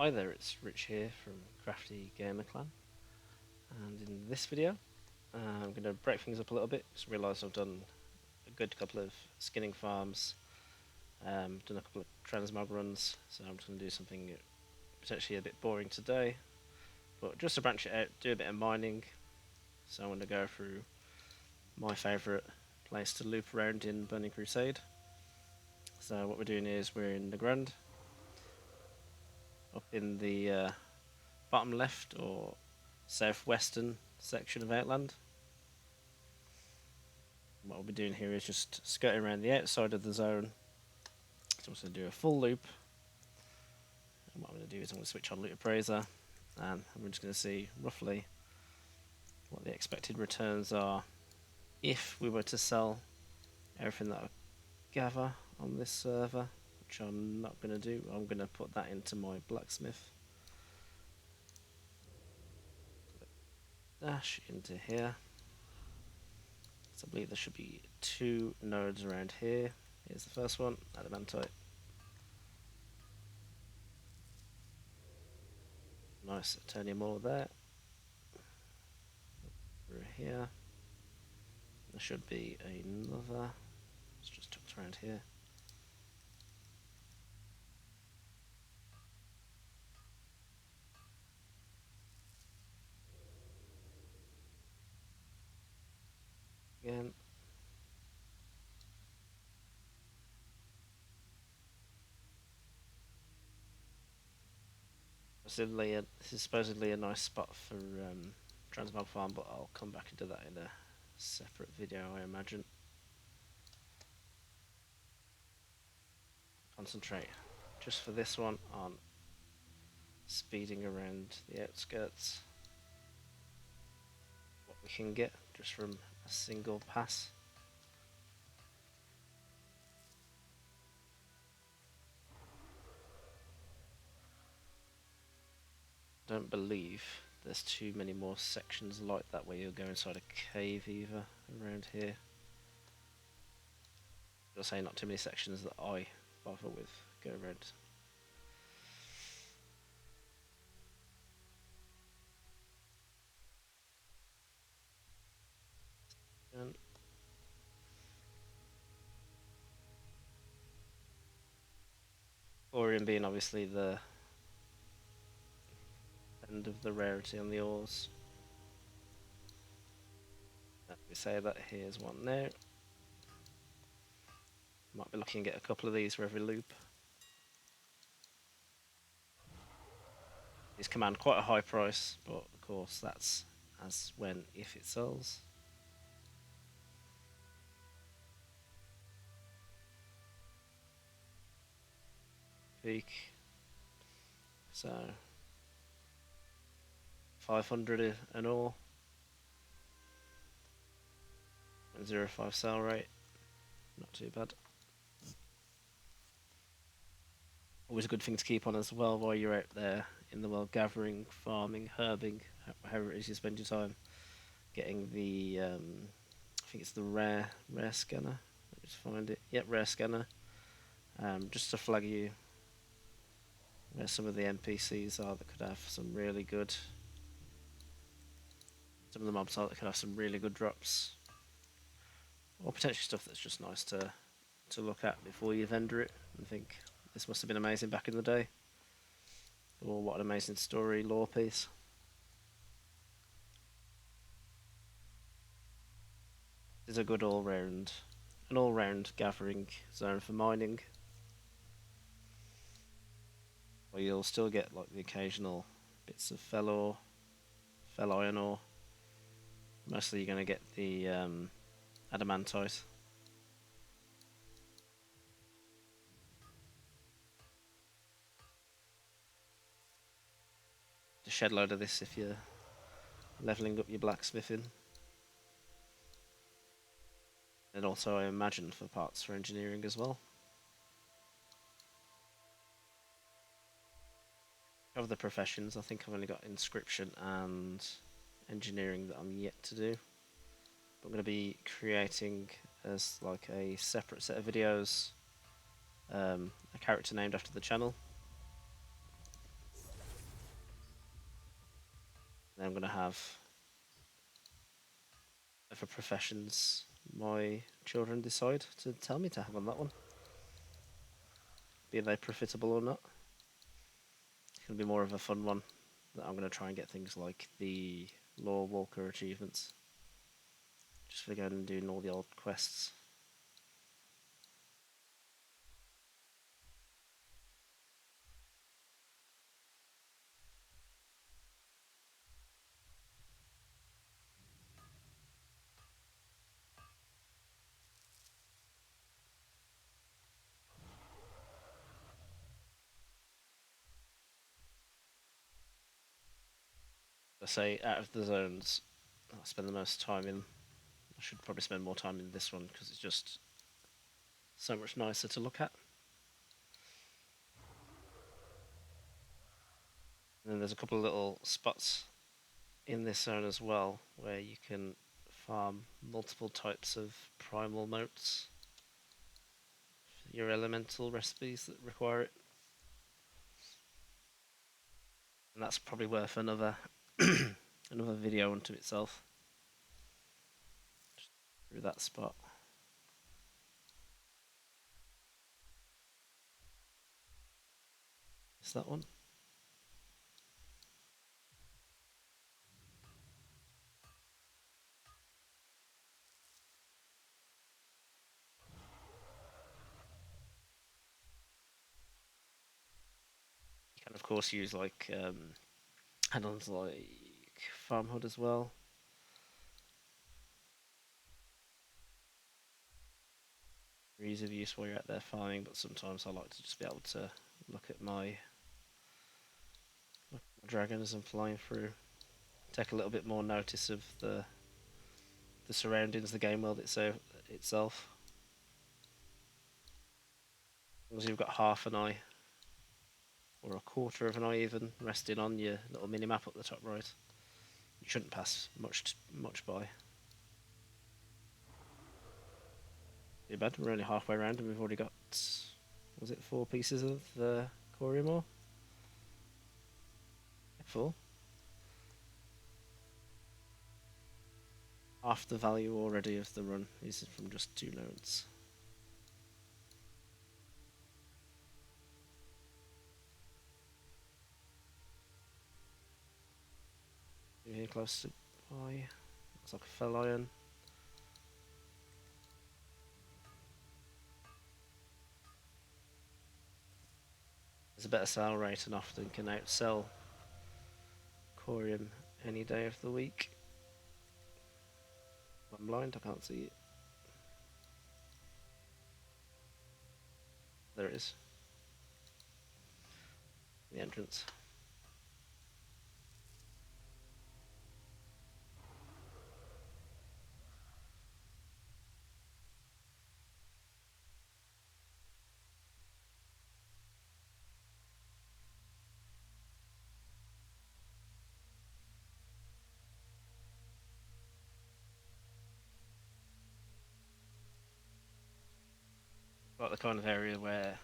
Hi there, it's Rich here from Crafty Gamer Clan, and in this video I'm going to break things up a little bit. Just realised I've done a good couple of skinning farms, done a couple of transmog runs, so I'm just going to do something potentially a bit boring today, but just to branch it out, do a bit of mining. So I'm going to go through my favourite place to loop around in Burning Crusade. So what we're doing is we're in Nagrand, up in the bottom left or southwestern section of Outland. What we'll be doing here is just skirting around the outside of the zone. So I'm going to do a full loop. And what I'm going to do is I'm going to switch on Loot Appraiser, and we're just going to see roughly what the expected returns are if we were to sell everything that I gather on this server, which I'm not going to do. I'm going to put that into my blacksmith. Dash into here. So I believe there should be 2 nodes around here. Here's the first one, adamantite. Nice titanium ore there. Through here. There should be another. It's just tucked around here. Again. This is supposedly a nice spot for transmog farm, but I'll come back and do that in a separate video, I imagine. Concentrate just for this one on speeding around the outskirts. What we can get just from a single pass. Don't believe there's too many more sections like that where you'll go inside a cave either around here. I'll say not too many sections that I bother with go around. And Orion being obviously the end of the rarity on the ores. We say that here's one there. Might be looking at a couple of these for every loop. These command quite a high price, but of course that's as when if it sells. Peak. So 500 an ore. 0.05 sell rate. Not too bad. Always a good thing to keep on as well while you're out there in the world, gathering, farming, herbing, however it is you spend your time. Getting the, I think it's the rare scanner. Let me just find it. Yep, rare scanner. Just to flag you where some of the NPCs are that could have some really good. Some of the mobs are that could have some really good drops, or potentially stuff that's just nice to look at before you vendor it and think this must have been amazing back in the day, or what an amazing story lore piece. This is a good an all-round gathering zone for mining, where you'll still get like the occasional bits of fell iron ore. Mostly you're going to get the adamantite. A shed load of this if you're leveling up your blacksmithing. And also I imagine for parts for engineering as well. Of the professions, I think I've only got inscription and engineering that I'm yet to do. But I'm going to be creating as like a separate set of videos, a character named after the channel. then I'm going to have whatever professions my children decide to tell me to have on that one, be they profitable or not. It's going to be more of a fun one. That I'm going to try and get things like the Law Walker achievements, just for going and doing all the old quests. I say out of the zones I spend the most time in, I should probably spend more time in this one because it's just so much nicer to look at. And then there's a couple of little spots in this zone as well where you can farm multiple types of primal motes for your elemental recipes that require it. And that's probably worth another another video unto itself. Just through that spot. Is that one? You can of course use like add-ons like Farm HUD as well. For ease of use while you're out there farming, but sometimes I like to just be able to look at my dragon as I'm flying through. Take a little bit more notice of the surroundings, the game world itself. As long as you've got half an eye, or a quarter of an eye even, resting on your little mini map up the top right, you shouldn't pass much by. Too bad, we're only halfway around and we've already got, was it 4 pieces of corium ore? 4? Half the value already of the run is from just 2 nodes. Here close to by. Looks like a fell iron. There's a better sale rate and often can outsell corium any day of the week. I'm blind, I can't see it. There it is. The entrance. Like the kind of area where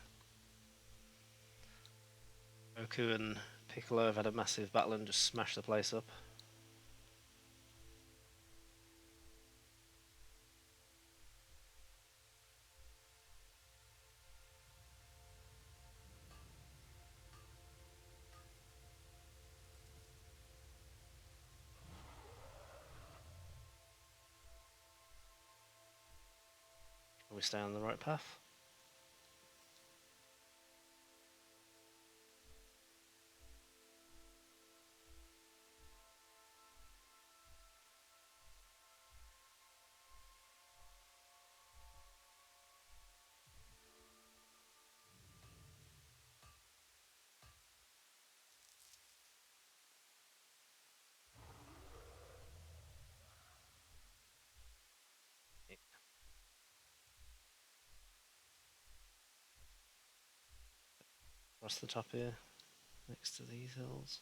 Goku and Piccolo have had a massive battle and just smashed the place up. Can we stay on the right path? Across the top here, next to these hills.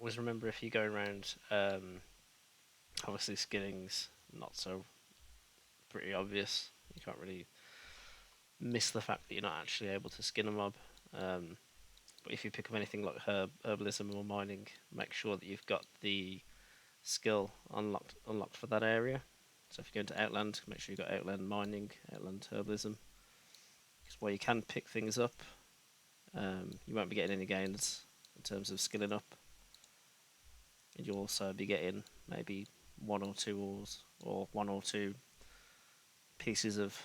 always remember if you go around, obviously skinning's not so pretty obvious. You can't really miss the fact that you're not actually able to skin a mob. But if you pick up anything like herbalism or mining, make sure that you've got the skill unlocked for that area. So if you go into Outland, make sure you've got Outland mining, Outland herbalism. Because while you can pick things up, you won't be getting any gains in terms of skilling up. And you'll also be getting maybe one or two ores or one or two pieces of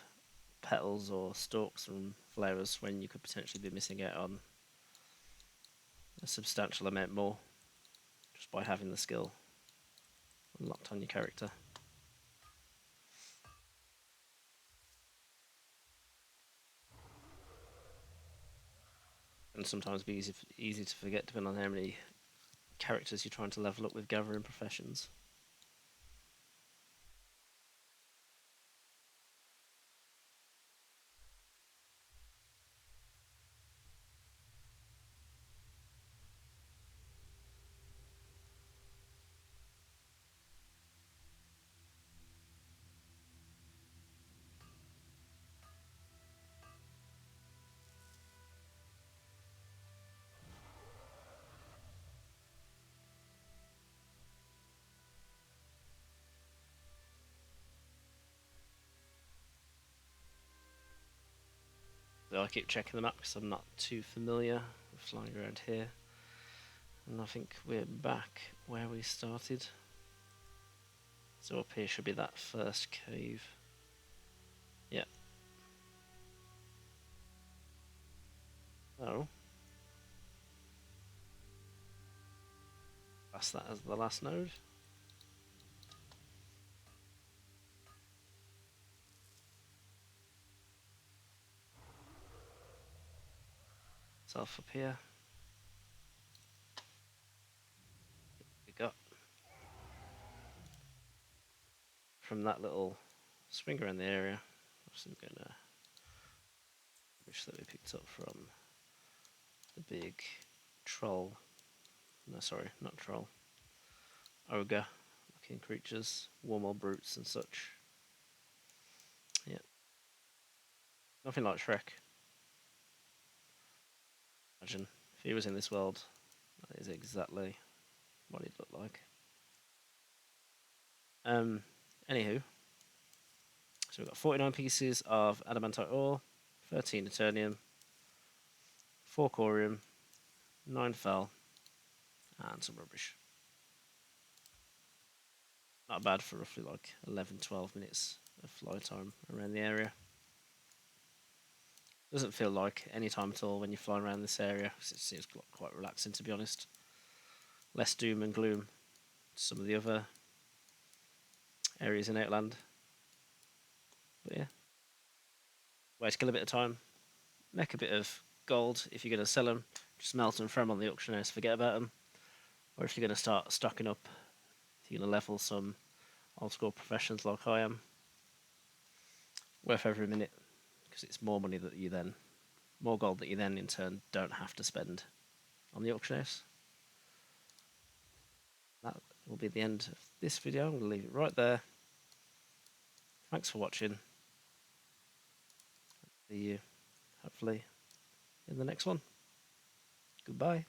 petals or stalks from flowers when you could potentially be missing out on a substantial amount more just by having the skill unlocked on your character. And sometimes be easy to forget depending on how many characters you're trying to level up with gathering professions. So I keep checking the map because I'm not too familiar with flying around here. And I think we're back where we started. So up here should be that first cave. Yeah. Oh. That's that as the last node. Self up here. We got from that little swing around the area. I'm gonna wish that we picked up from the big troll. No, sorry, not troll. Ogre looking creatures, warm brutes and such. Yeah. Nothing like Shrek. Imagine if he was in this world, that is exactly what he'd look like. Anywho, so we've got 49 pieces of adamantite ore, 13 eternium, 4 corium, 9 fel, and some rubbish. Not bad for roughly like 11-12 minutes of fly time around the area. Doesn't feel like any time at all when you're flying around this area. It seems quite relaxing, to be honest. Less doom and gloom to some of the other areas in Outland. But yeah, way to kill a bit of time. Make a bit of gold if you're going to sell them. Just melt them, throw them on the auction house, forget about them. Or if you're going to start stocking up, if you're going to level some old school professions like I am, worth every minute, because it's more money that you then, more gold that you then in turn don't have to spend on the auction house. That will be the end of this video. I'm going to leave it right there. Thanks for watching. See you hopefully in the next one. Goodbye.